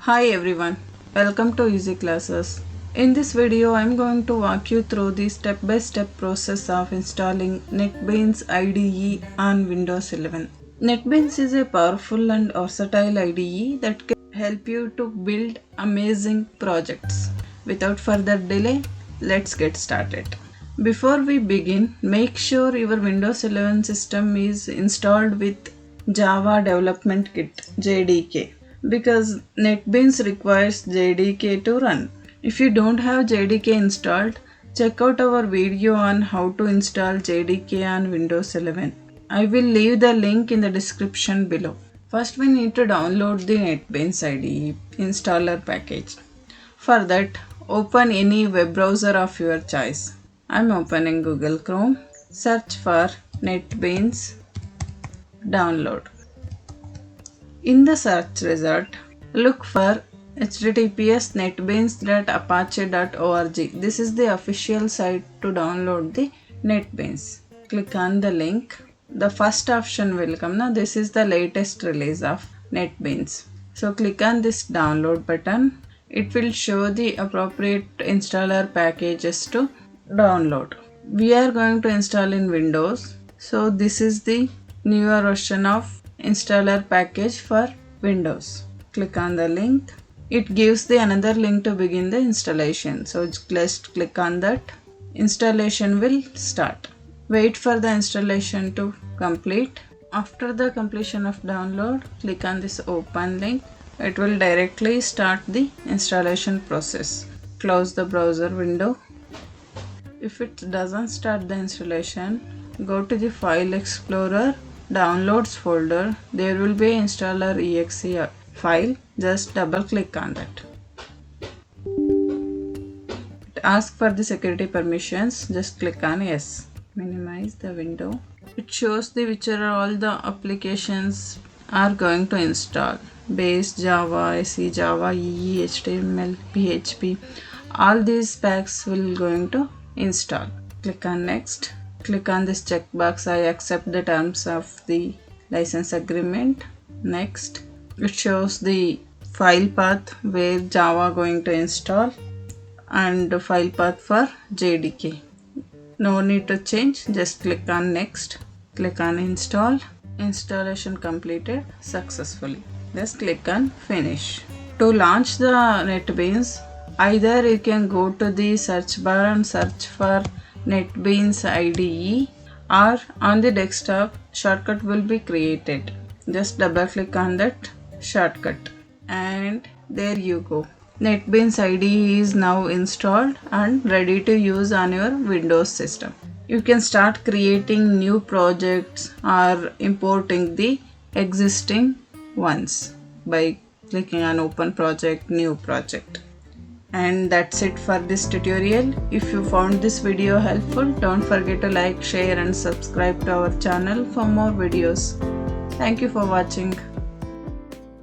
Hi everyone, welcome to Easy Classes. In this video, I am going to walk you through the step-by-step process of installing NetBeans IDE on Windows 11. NetBeans is a powerful and versatile IDE that can help you to build amazing projects. Without further delay, let's get started. Before we begin, make sure your Windows 11 system is installed with Java Development Kit (JDK). Because NetBeans requires JDK to run. If you don't have JDK installed, check out our video on how to install JDK on Windows 11. I will leave the link in the description below. First, we need to download the NetBeans IDE installer package. For that, open any web browser of your choice. I am opening Google Chrome. Search for NetBeans download. In the search result, look for https://netbeans.apache.org. This is the official site to download the NetBeans. Click on the link. The first option will come. Now this is the latest release of NetBeans. So click on this download button. It will show the appropriate installer packages to download. We are going to install in Windows. So this is the newer version of installer package for Windows. Click on the link. It gives the another link to begin the installation. So just click on that. Installation will start. Wait for the installation to complete. After the completion of download, click on this open link. It will directly start the installation process. Close the browser window. If it doesn't start the installation, go to the File Explorer, Downloads folder. There will be installer exe file. Just double click on that. It asks for the security permissions. Just click on yes. Minimize the window. It shows the which are all the applications are going to install. Base, Java, SE, Java, EE, HTML, PHP. All these packs will going to install. Click on next. Click on this checkbox. I accept the terms of the license agreement. Next, it shows the file path where Java going to install and the file path for JDK. No need to change. Just click on next. Click on install. Installation completed successfully. Just click on finish. To launch the NetBeans, either you can go to the search bar and search for NetBeans IDE, or on the desktop shortcut will be created. Just double click on that shortcut and there you go. NetBeans IDE is now installed and ready to use on your Windows system. You can start creating new projects or importing the existing ones by clicking on open project, new project. And that's it for this tutorial. If you found this video helpful, don't forget to like, share and subscribe to our channel for more videos. Thank you for watching.